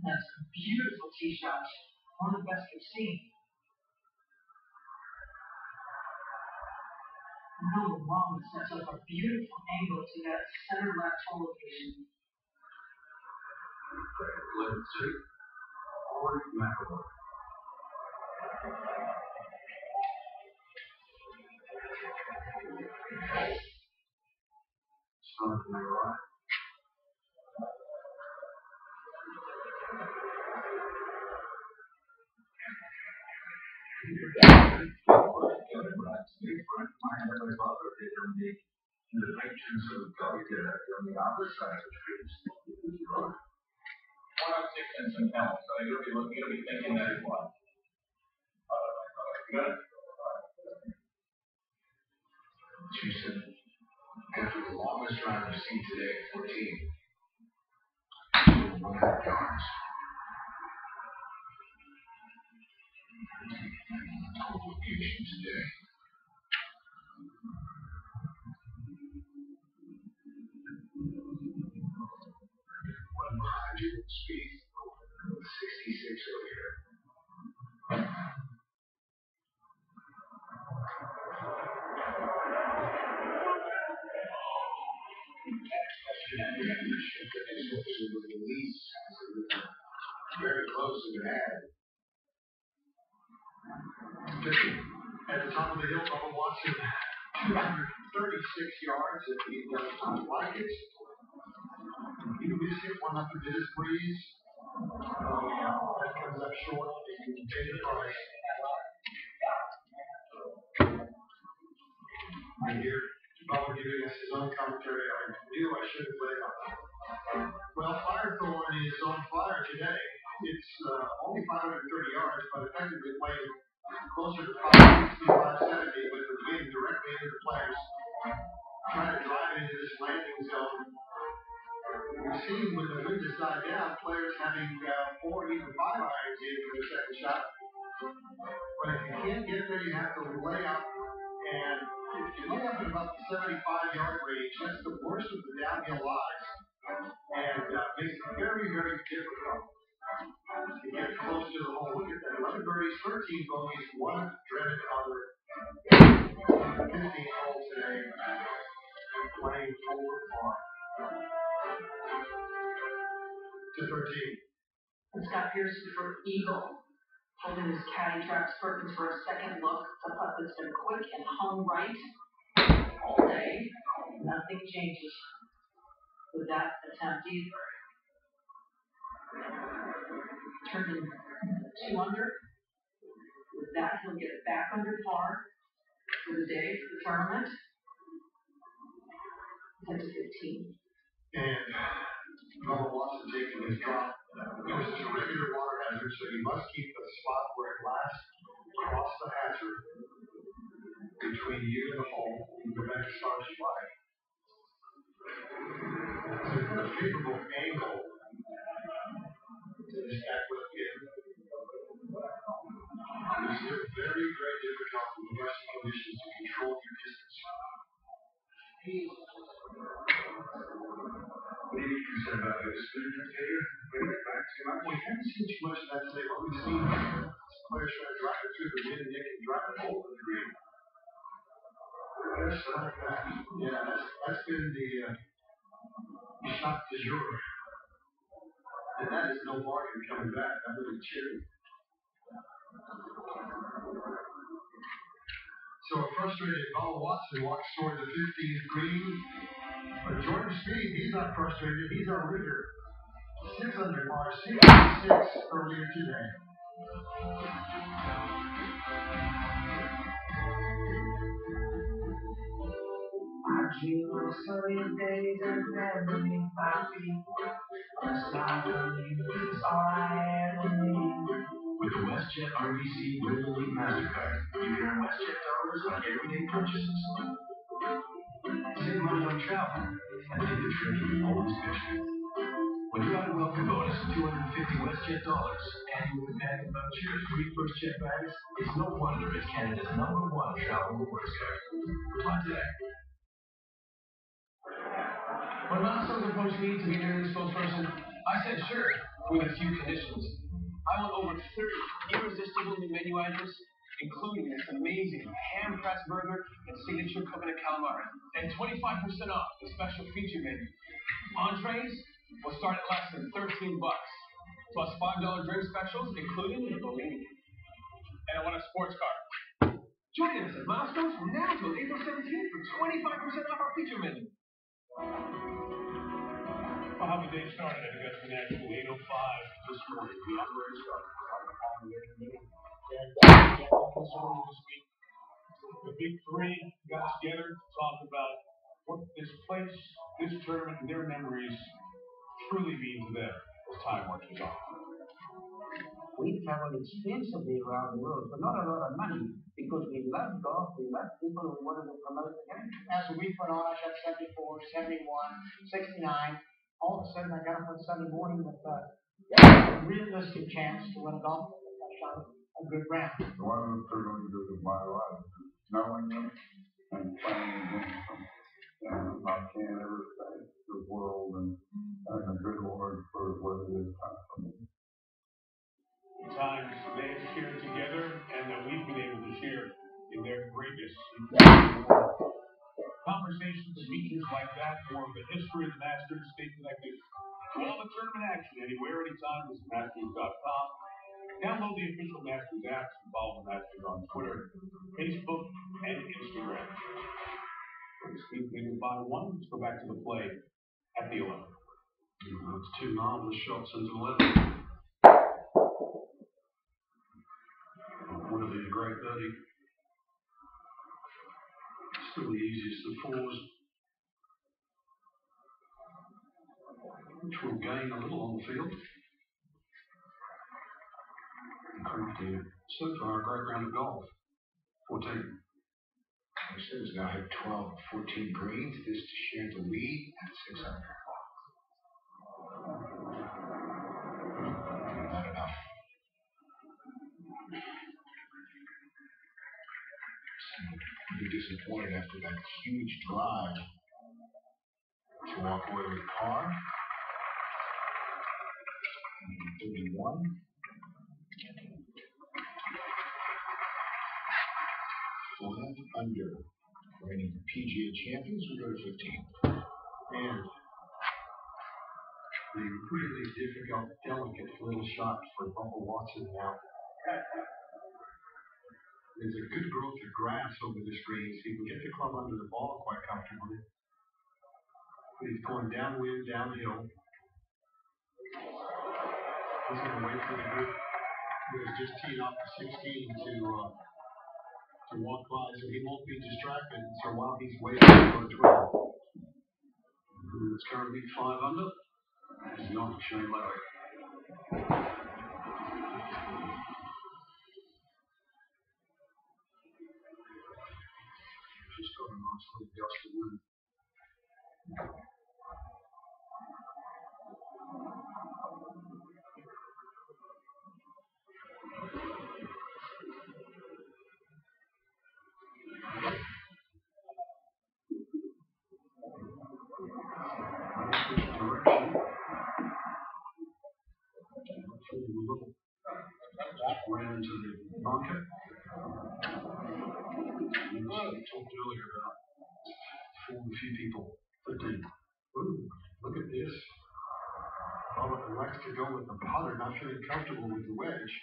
That's a beautiful tee shot. One of the best we've seen. Number one sets up a beautiful angle to that center left hole location. At the top of the hill, Bubba Watson, 236 yards. If he doesn't like it, he miss it, one up into this breeze. That comes up short. You can pay the price. I hear Bubba giving us his own commentary. I knew I should have played on. Well, Firethorn is on fire today. It's only 530 yards, but effectively playing closer to 560, 570 with the wind directly into the players. Trying to drive into this landing zone. We've seen when the wind has died down, players having 4 or even 5 irons in for the second shot. But if you can't get there, you have to lay up. And if you lay up at about the 75-yard range, that's the worst of the downhill lies. And makes it very, very difficult to get close to the hole. Look at that. 11 birdies, 13 bogeys, 1 dreaded other. 15 holes today. Playing forward par. To 13. And Scott Pearson for eagle. Holding his caddy Travis Perkins for a second look. It's a putt that's been quick and hung right all day. Nothing changes with that attempt either. Turned in 2 under. With that, he'll get it back under par for the day, for the tournament. Head to 15. And Bubba Watson taking his drop. This is a regular water hazard, so you must keep the spot where it lasts across the hazard between you and the hole. You can go back as far as you like. So it's got a favorable angle to this backward pin. It's still very, very difficult in the Western conditions to control your distance. What are you concerned about? The spin dictator? We haven't seen too much of that today. What we've seen is players trying to drive it through the wind and they can drive it over the green. Just like that. Yeah, that's been the shot du jour. And that is no bargain coming back. I'm really chippy. So a frustrated Bubba Watson walks toward the 15th green. But Jordan Speed, he's not frustrated. He's our leader. 6 under par, 66 earlier today. I dream of sunny days and memory happy. A smile from you is all I ever need. With the WestJet RBC Golden Elite MasterCard, you can earn WestJet dollars on everyday purchases. Save money on travel, and make the trip you always pictured. When you add a welcome bonus of $250 WestJet dollars, and you with a bag of vouchers, free first jet bags, it's no wonder it's Canada's #1 travel rewards card. Apply today. When Milestones approached me to be their new spokesperson, I said sure, with a few conditions. I want over 30 irresistible new menu items, including this amazing ham-pressed burger and signature coconut calamari, and 25% off the special feature menu. Entrees will start at less than $13, plus $5 drink specials, including the Bellini. And I want a sports car. Join us at Milestones from now till April 17th for 25% off our feature menu. Well, how the day started at Augusta National 8:05 this morning. The operators started on the committee. And this week, the big three got together to talk about what this place, this tournament, and their memories truly mean to them as time marches on. We traveled extensively around the world for not a lot of money because we love golf, we love people who wanted to promote the game. That's what we put on. I shot 74, 71, 69. All of a sudden, I got up on Sunday morning with a realistic chance to win a golf. I shot a good round. One of the privileges of my life is knowing them and playing against them. And I can't ever thank the world and the good Lord for what it is time for me. The times they have shared together and that we've been able to share in their greatness. Conversations and meetings like that form the history of the Masters. Stay connected to all the tournament action anywhere, anytime. This is Masters.com. Download the official Masters app and follow the Masters on Twitter, Facebook, and Instagram. Excuse me, goodbye one. Let's go back to the play at the 11. That's two marvelous shots into 11. Willie, a great birdie. Still the easiest of fours, which will gain a little on the field. Improved so far, a great round of golf. 14. I said he's going to have 12, 14 greens. This to share the lead at 6 under. Not enough. Be disappointed after that huge drive to walk away with par. 31. Under. Reigning PGA champions, we go to 15. And the really difficult, delicate little shot for Bubba Watson now. There's a good growth of grass over this green, so you can get the club under the ball quite comfortably. But he's going downwind, downhill. He's going to wait for the group who has just teed off the 16 to walk by, so he won't be distracted. So while he's waiting for 12. It's currently 5 under. It's not Shane Lowry. Just got a nice little gust of wind. Ran into the market. We talked earlier about fooling a few people. 15. Ooh, look at this. Bubba elects to go with the putter, not feeling comfortable with the wedge.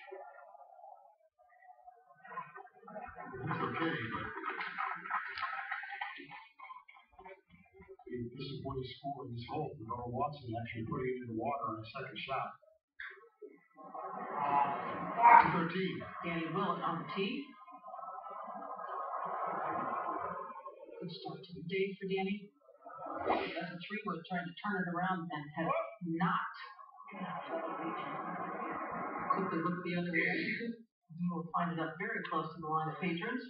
It's okay, but the disappointing score in this hole for Bubba Watson actually putting it in the water on a second shot. 13. Danny Willett on the tee. Good start to the day for Danny. That's a 3-wood trying to turn it around and has not. Quickly look the other way. He will find it up very close to the line of patrons.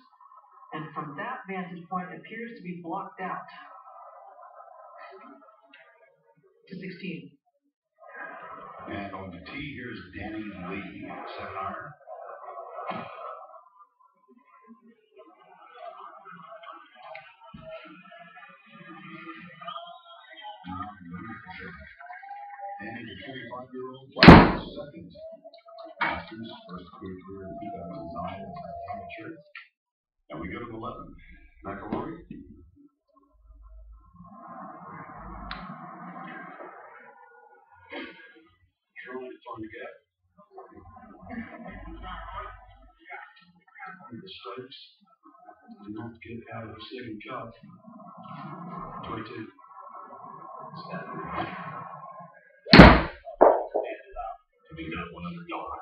And from that vantage point, appears to be blocked out. To 16. And on the tee, here's Danny Lee, 7 iron. Danny, the 25-year-old, second. Masters, first career in 2009 as an amateur. And we go to 11. McIlroy. Trying to find a gap. The Stokes did not get out of the second cut. 22. We got one under dollar.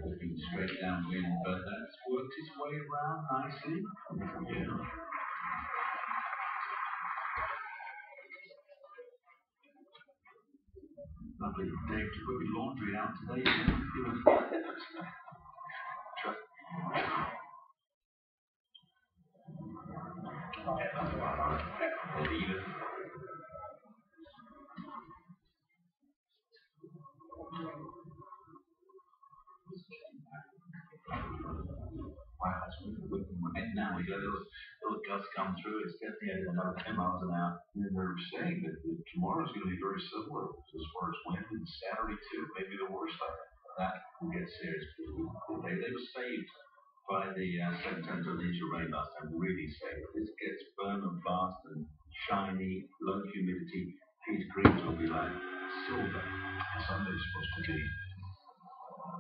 Looking straight downwind, but that's worked its way around nicely. Yeah. Lovely day to put your laundry out today. Wow, it's really whipping right now. We got a little gust come through. It's definitely another 10 miles an hour. And they're saying that tomorrow's going to be very similar as far as wind, and Saturday too, maybe the worst of it. That will get serious. They were saved by the San Antonio rain last time. Really saved. This gets firm and fast and shiny, low humidity. His greens will be like silver. Sunday's supposed to be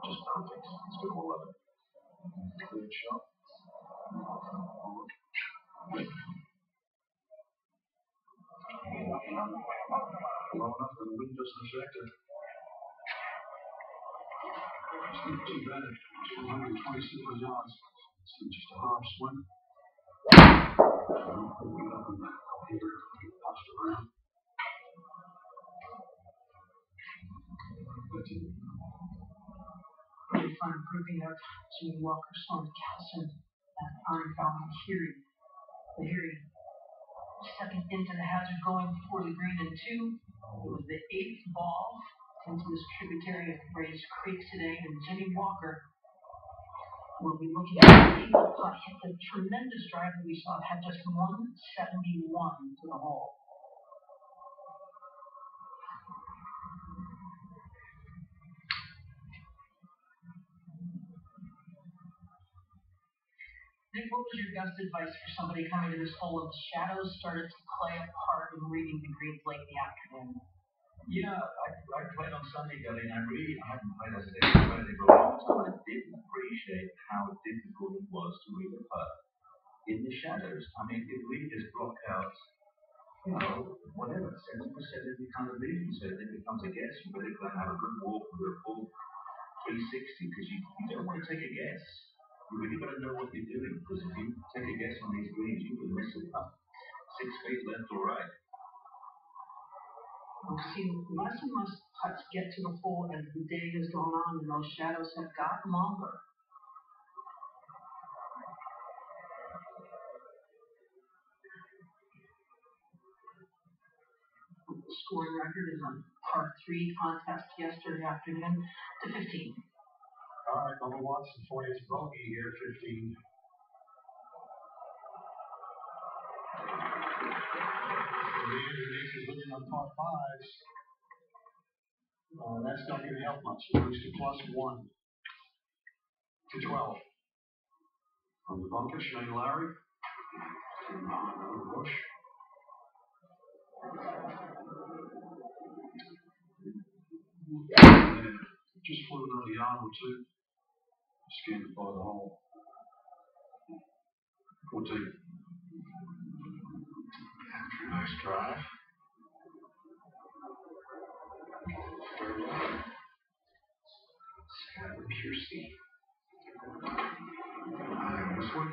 just perfect. It's going to love it. Clear shot. Low enough that the wind doesn't affect it. It's not too bad. 220 super yards. It's just a half swing. We up and here, passed around. Really fun proving that Jimmy Walker saw Kelson that iron foul on Heary. The Heary second into the hazard going for the green and two. It was the 8th ball into this tributary of Rays Creek today, and Jimmy Walker will be looking at the putt. Hit the tremendous drive that we saw. It had just 171 to the hole. Nick, what was your best advice for somebody coming to this hole and the shadows started to play a part in reading the greens late in the afternoon? Yeah, I played on Sunday, Billy, and I haven't played as a day for a long time. I didn't appreciate how difficult it was to read a putt in the shadows. I mean, it really just blocked out, whatever, 70% of the kind of vision. So it becomes a guess. You really got to have a good walk with a full 360 because you don't want to take a guess. You really got to know what you're doing, because if you take a guess on these greens, you could miss it up 6 feet left or right. We've seen less and less putts get to the hole as the day has gone on, and those shadows have gotten longer. The scoring record is on par 3 contest yesterday afternoon to 15. All right, Bubba Watson, 40th bogey here, 15. Leander makes his living on par 5s. That's not going to help much. He moves to +1 to 12. From the bunker, Shane Lowry. Bush. Just put another yard or two. Skimmed by the hole. 14. Nice drive. Third line. Skyler Piercy. This one.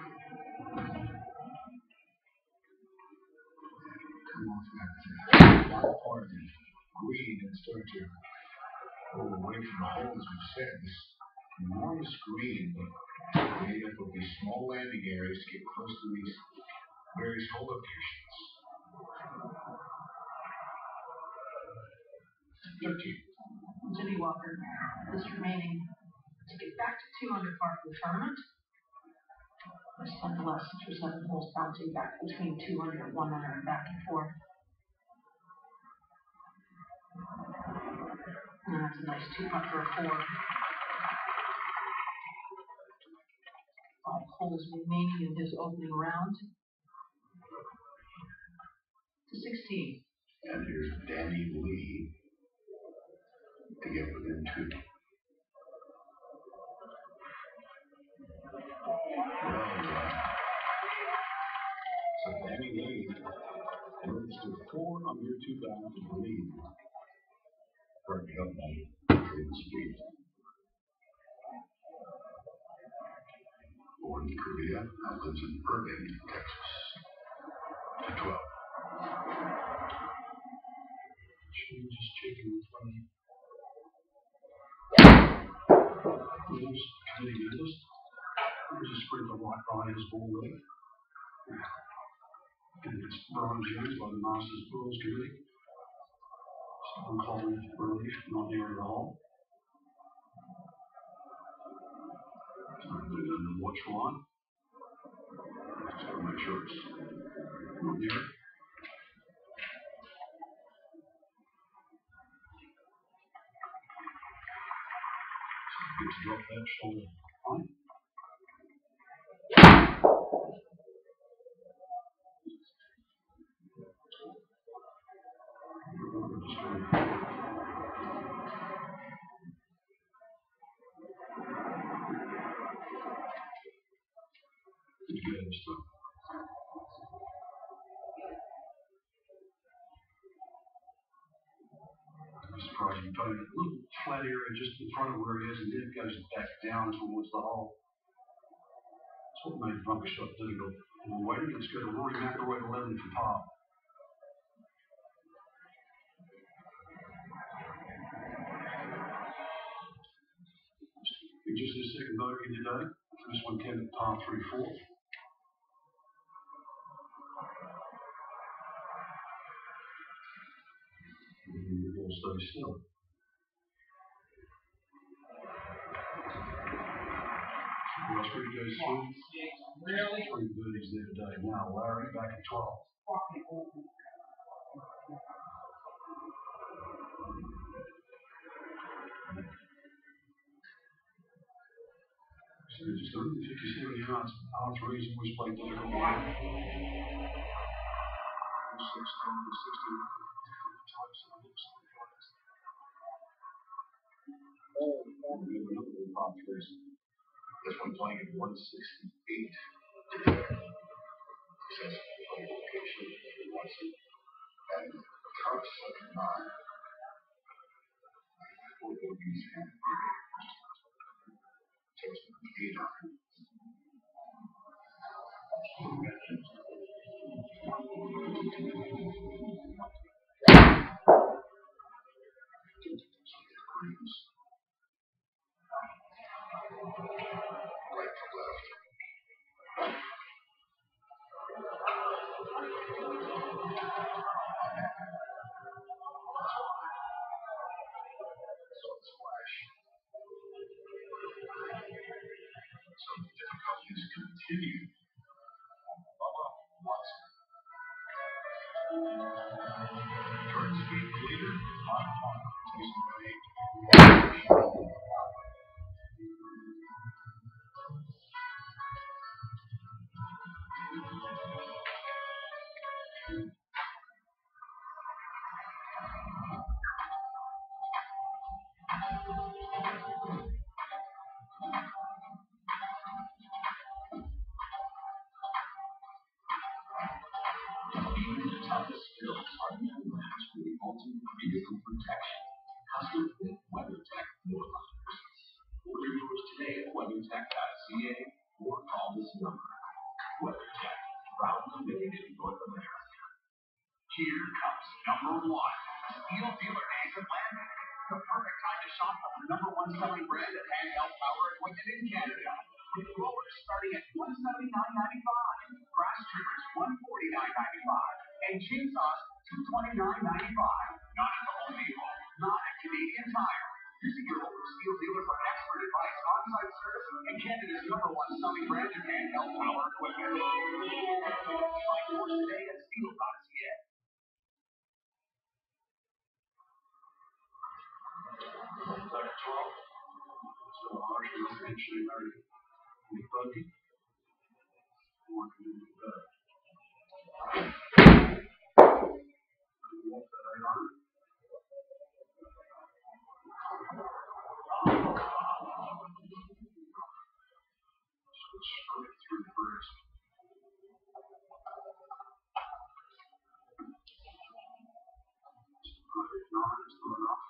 Come off that part of the green and start to go away from the hole, as we've said. This enormous green, but made up of these small landing areas to get close to these various hole locations. 13. Jimmy Walker is remaining to get back to 2 under par for the tournament. I spent the last 6 or 7 holes bouncing back between 2 under and 1 under and back and forth. And that's a nice 2-putt for a 4. 5 holes remaining in his opening round. To 16. And here's Danny Lee to get within 2. Well done. So Danny Lee moves to 4 under 2 down to the lead. Working up on the street. Born in Korea, now lives in Irving, Texas. To 12. Just checking in front of you. Rules committee members. There's a sprinkler right by his ball there. And it's Brian Jones by the Masters Rules Committee. Stephen Collins relief, not near at all. Put it in the watch line. Just got to make sure it's not near it. Good to drop that shoulder line. It's good stuff. I'm surprised you find a little flat area just in front of where he is, and then it goes back down towards the hall. That's what made Bunker Shot difficult. Well, wait a minute, it's got a Rory McIlroy 11 for par. Just his second bogey today. First one came at par 3-4. And the ball stays still. Ross Reed goes through. Really? 3 birdies there today. Now Larry back at 12. So just 157 yards, par 3s always play difficult. 16, 16 types of looks. Par 3s. This one playing at 168. Successful location and top 9. 4 bogeys and 8 on. Right to left. Splash. So the difficulties continue. Watson. Jordan Speed, the leader, on one. Chasing by 8. Even the toughest skills are no match for the ultimate vehicle protection. Custom fit WeatherTech door liners. Order yours today at weathertech.ca or call this number. WeatherTech, proudly made in North America. Here comes number 1. Steel Dealer Days at Landing. The perfect time to shop for the number 1 selling brand of handheld power equipment in Canada. With blowers starting at $179.95, grass trimmers $149.95, and chainsaws $229.95. Not at the Home Depot, not at Canadian Tire. Visit your local Steel dealer for expert advice, on-site service, and Canada's number 1 selling brand of handheld power equipment. Find yours today at steel.ca. Back 12. So Marshall is eventually married with Buggy. Working in the bed. Walk that 800. Switch straight through the bridge. Is not enough.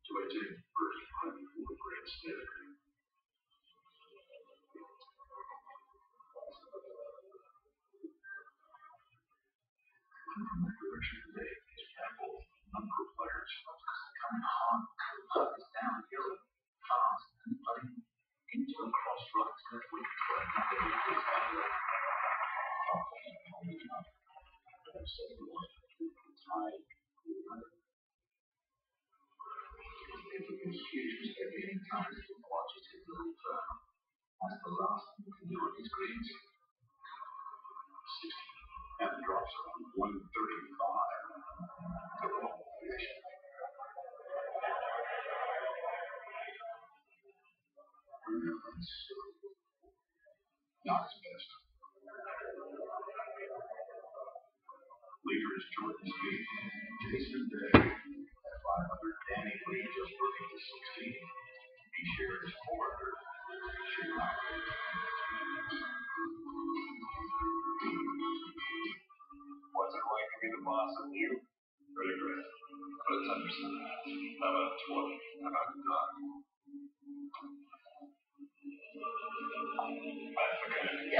So I take birdie putt for the grand standard. My direction today is careful. Number of players coming on. Putt is downhill, fast, and putting into a crossroads that we can try to get this outlet. Tide. It is huge at any time to watch it in the little turn. That's the last thing you can do on these greens. 60. And the drops are on 135. To the home position. Not his best. Leader is Jordan Speed. Jason Day. At 500, Danny Lee just working to 16. He shares 400. What's it like to be the boss of you? Pretty great. But it's understandable. How about 20? How about the dog? That's the kind of thing I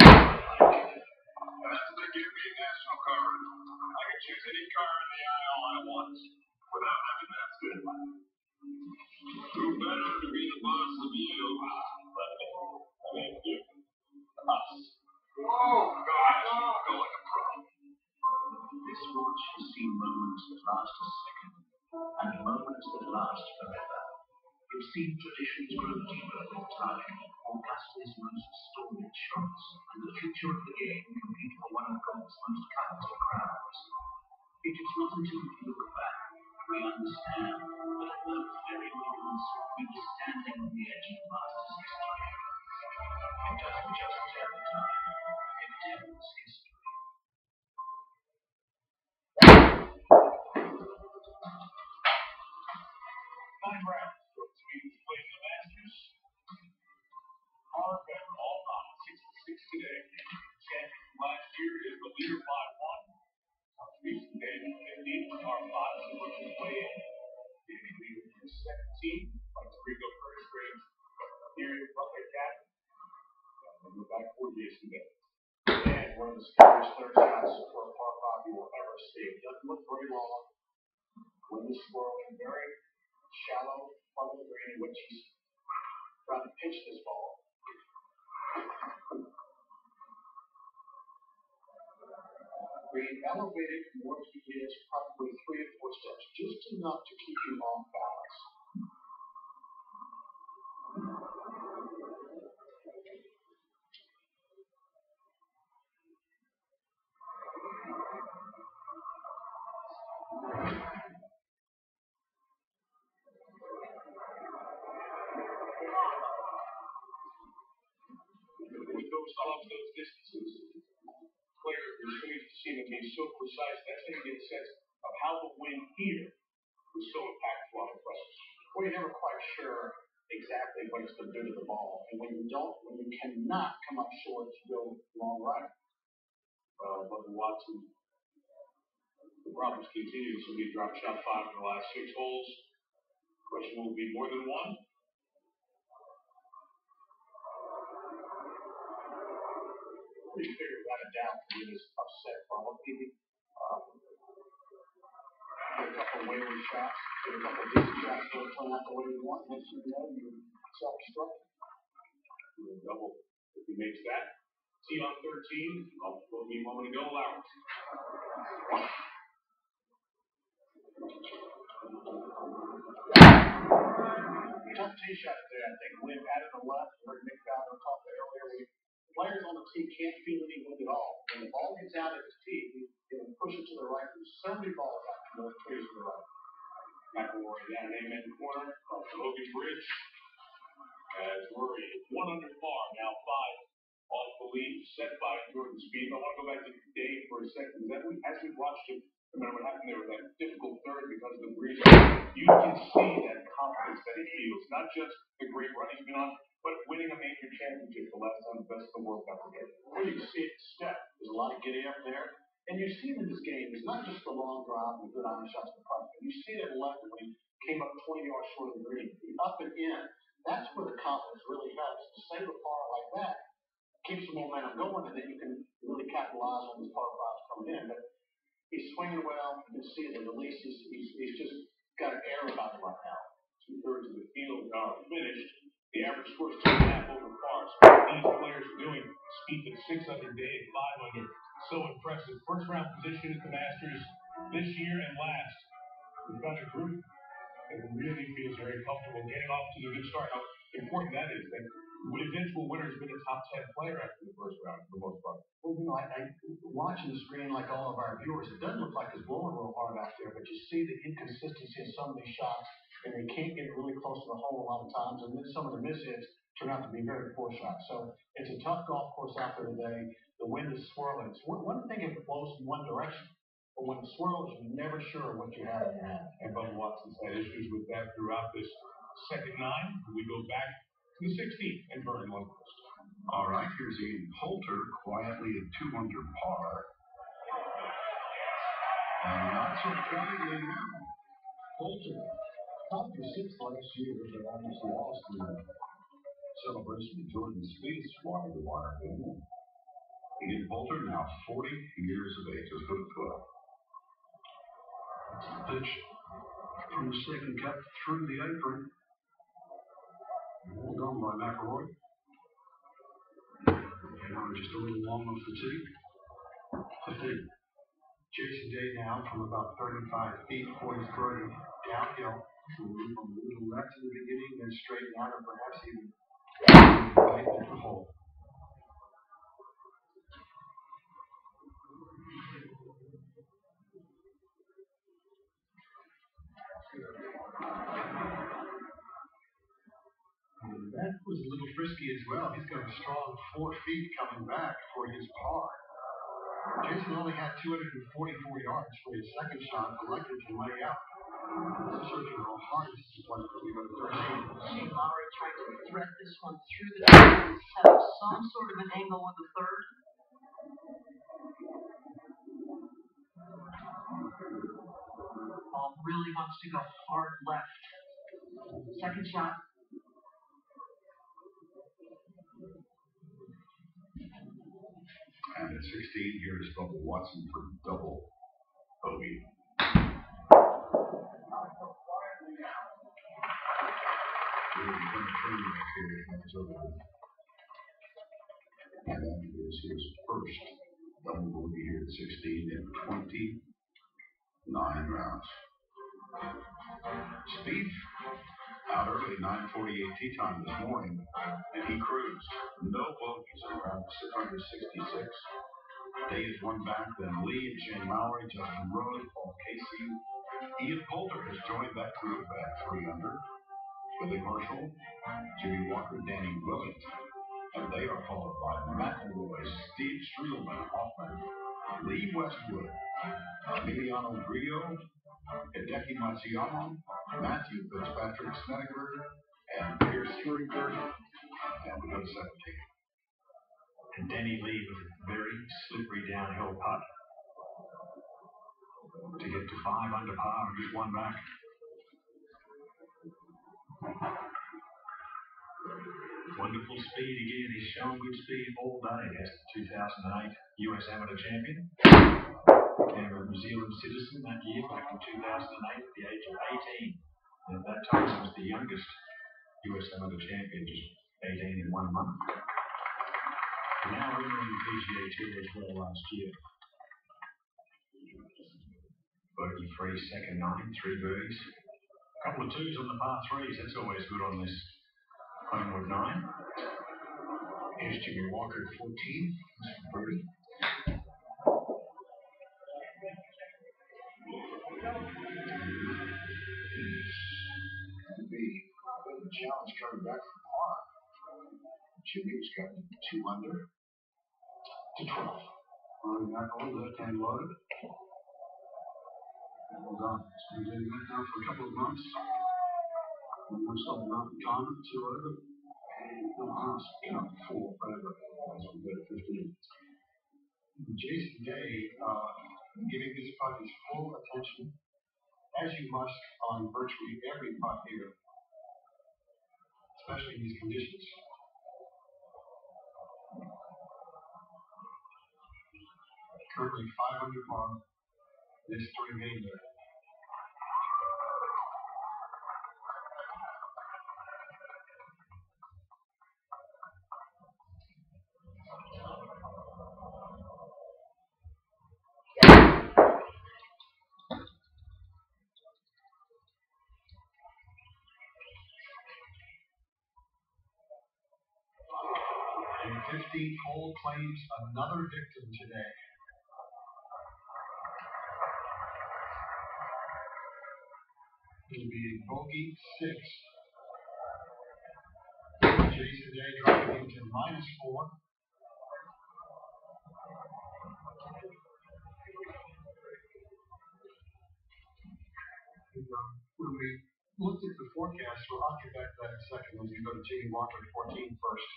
like. And that's what they give me national coverage. I can choose any car in the aisle I want without having that fit. Who better to be the boss of you? I mean, you. Us. Whoa! Go ahead. Go like a pro. This watch has seen moments that last a second, and moments that last forever. You've seen traditions grow deeper with time, Augusta's most storied shots, and the future of the game compete for one of golf's most coveted crowns. It is not until we look back we understand that at those very moments we were standing on the edge of Masters history. It doesn't just tell time, it tells history. Nine rounds. Sweden playing the Masters. Hard bet all night, 6-6 today. Champion last year is the leader by 1. Recent days, 15 are 5 to play in. The leader for the second team, like Rico first grade. Here in Buckeye Academy. We'll go back 4 years today. And one of the scariest third shots for a par 5 you will ever see. It doesn't look very long. When this swirl is very shallow part of the green in which he's trying to pitch this ball. Green elevated from where he is probably 3 or 4 steps, just enough to keep you off balance. With those distances, players are pleased to see them being so precise. That's going to get a sense of how the wind here was so impactful on the presence. Well, you're never quite sure exactly what it's going to do to the ball. And when you cannot come up short to go long right. But Watson, the problems continue. So he dropped shot 5 in the last 6 holes. Question will be more than 1. We figured that out to be this upset ball. Maybe a couple of wayward shots, a couple of decent shots, don't turn out the way you want. Next thing you know, you're self-destructing. Double. If he makes that, tee on 13, I'll put me a moment ago, Lowry. Tough tee shot today, I think. Wind out of the left. Heard Nick Fowler talk earlier. Players on the tee can't feel any wind at all. When the ball gets out of the tee, you can push it to the right. There's so many balls out to those trees to the right. McElroy down an amen corner off the Logan Bridge. As Murray is 1 under par, now 5 off the lead, set by Jordan Spieth. I want to go back to Dave for a second. As we watched him, remember what happened there with that difficult third because of the breeze. You can see that confidence that he feels. Not just the great run he's been on, but winning a major championship the last time the best in the world got together. Well, you can see it step. There's a lot of giddy up there. And you see in this game, it's not just the long drive and the good iron shots in the front. You see that left when he came up 20 yards short of the green. Up and in. That's where the confidence really helps. To save a par like that keeps the momentum going, and then you can really capitalize on these par 5s coming in. But he's swinging well. You can see the releases. He's just got an air about him right now. 2/3 of the field are finished. The average score is 2.5 over par. So what these players are doing, Spieth at 6 under, Dave 5 under. So impressive. First round position at the Masters this year and last. We've got a group that really feels very comfortable getting off to a good start. How important that is. That eventual winner has been a top 10 player after the first round for the most part. Well, I watching the screen like all of our viewers, it doesn't look like it's blowing real hard out there, but you see the inconsistency in some of these shots, and they can't get really close to the hole a lot of times, and then some of the mishits turn out to be very poor shots. So it's a tough golf course out there today. The wind is swirling. It's one thing if it blows in one direction, but when it swirls, you're never sure what you have in your hand. And Bubba Watson's had issues with that throughout this second 9. We go back The 16th and burn one. All right, here's Ian Poulter quietly at 2 under par. And not so quietly now. Poulter, top of 6th last year, but obviously lost the celebration of Jordan Spieth's water to water game. Ian Poulter, now 40 years of age, is good 12. That's the pitch from the second cut through the apron. Well done by McElroy. And just a little long off the tee. 15. Jason Day now from about 35 feet for his birdie. Downhill. From a little left in the beginning, then straight down, or perhaps even right at the hole. And that was a little frisky as well. He's got a strong 4 feet coming back for his par. Jason only had 244 yards for his second shot, elected to lay out. This shows you how hard this is going to go to 13. Shane Lowry tried to thread this one through the dirt and set up some sort of an angle with the third. Ball really wants to go hard left. Second shot. And at 16, here's Bubba Watson for double bogey. And that is his first double bogey here at 16 in 29 rounds. Spieth out early, 9:48 tee time this morning, and he cruised. No bogeys around 666. Day is one back, then Lee and Shane Lowry, Justin Rose, Paul Casey. Ian Poulter has joined that group at 3 under. Billy Marshall, Jimmy Walker, Danny Willett, and they are followed by McElroy, Steve Streelman, Hoffman, Lee Westwood, Emiliano Grillo, Hideki Matsuyama, Matthew Fitzpatrick Snedeker, and Pierce Uriker, and we go to 17. And Danny Lee with a very slippery downhill putt to get to 5 under par and just one back. Wonderful speed again. He's shown good speed all day as the 2008 US Amateur Champion. Became a New Zealand citizen that year, back in 2008 at the age of 18. And at that time, he was the youngest US Amateur Champion, just 18 in 1 month. And now winning the PGA Tour as well last year. Bogey free, second 9, 3 birdies. A couple of twos on the par 3s, that's always good on this Homewood 9. Here's Jimmy Walker at 14. That's for birdie. The challenge coming back from par. Jimmy's got 2 under to 12. Running back on left hand loaded. Hold on. It's been doing that now for a couple of months. We're stopping out in time, 2 over. Count 4 over as we go to 15. Jason Day giving this putt his full attention, as you must on virtually every putt here, especially in these conditions. Currently 5 under par. This to remain there. The 15th hole claims another victim today. It'll be bogey 6. Jason Day dropping into -4. What do we looked at the forecast, so I'll get back to that in a second as we go to Jimmy Walker at 14 first.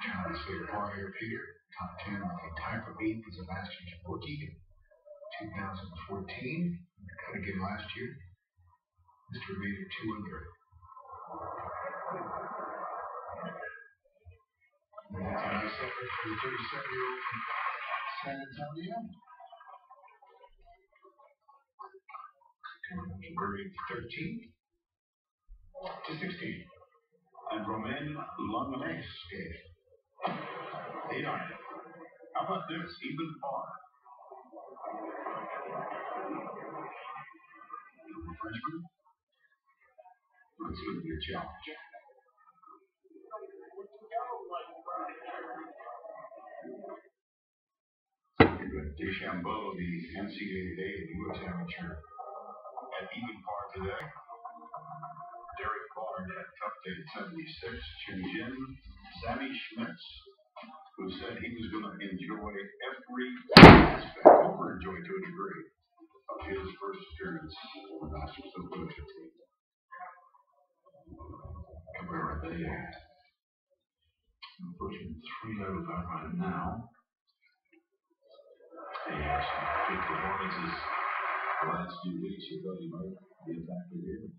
Trying to say par here, Peter. Top 10, I think tied for 8th is a Masters rookie in 2014. Cut again last year. Mr. made it 2 under. And that's a nice effort for the 37-year-old from San Antonio. Birdie 13 to 16. And Romain Longlais gave 8 iron. How about this? Even par. Frenchman. That's going to be a challenge. DeChambeau, the NCAA and U.S. amateur, at even par today. Derek Bard had a tough day at 76. Chin Jin, Sammy Schmitz, who said he was going to enjoy every aspect, over-enjoy to a degree, of his first appearance on the Masters of the 15. Cabrera, they pushing 3 over right now. They have some good performances the last few weeks. You thought he might be a factor here.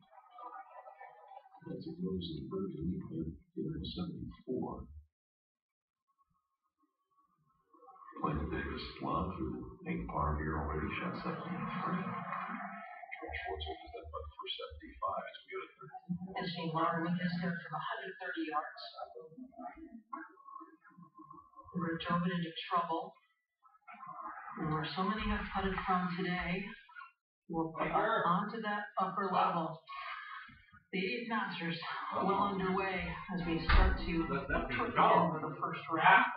That's a close in birdie lead, but 74. Played the biggest love who 8 par here already, shot 73. Schwartz is that by the first 75 as we go to 13. And Shane Larder with this there from 130 yards. We're drove it into trouble. And where so many have putted from today, we'll put onto that upper level. The 8th Masters well underway as we start to look toward the end of the first round.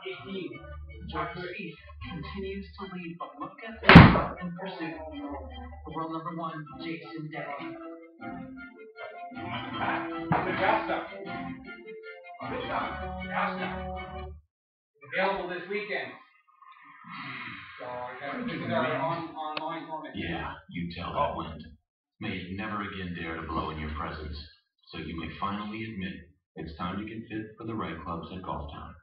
George Spieth continues to lead, but look at the in pursuit. The world number 1, Jason Day. Available this weekend. So I got to visit our online tournament. Yeah, you tell that wind. May it never again dare to blow in your presence, so you may finally admit it's time to get fit for the right clubs at Golf Town.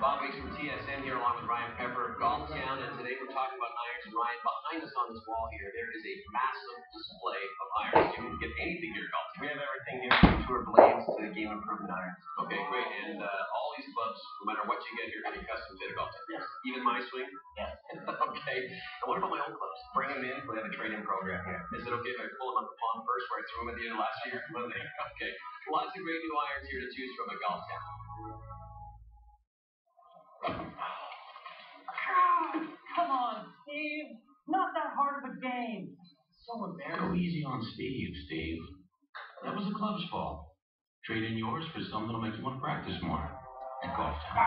Bob Weeks from TSN here along with Ryan Pepper of Golf Town, and today we're talking about irons. And Ryan, behind us on this wall here, there is a massive display of irons. You can get anything here at Golf Town. We have everything here from tour blades to the game improvement irons. Okay, great. And all these clubs, no matter what you get here, can be custom fit at Golf Town. Yes. Even my swing? Yes. Okay. And what about my old clubs? Bring them in. We have a trade-in program here. Is it okay if I pull them up the pond first where I threw them at the end of last year? Okay. Lots of great new irons here to choose from at Golf Town. Come on, Steve. Not that hard of a game. So embarrassing. Go easy on Steve, Steve. That was a club's fault. Trade in yours for something that'll make you want to practice more at Golf Town.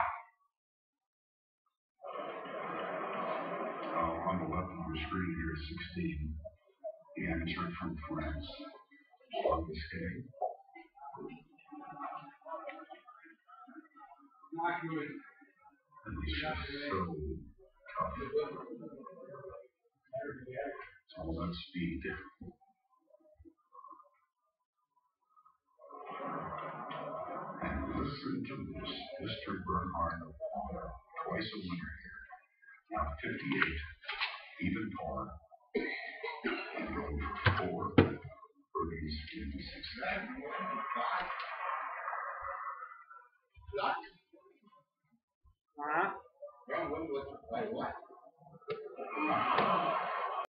On the left of your screen here is 16. The amateur from France, Augusta Rd. And he's just so tough. It's all about speed. And listen to this, Mr. Bernhard, twice a winner here. Now 58, even par, and going for 4 birdies in 6 rounds. Well, what?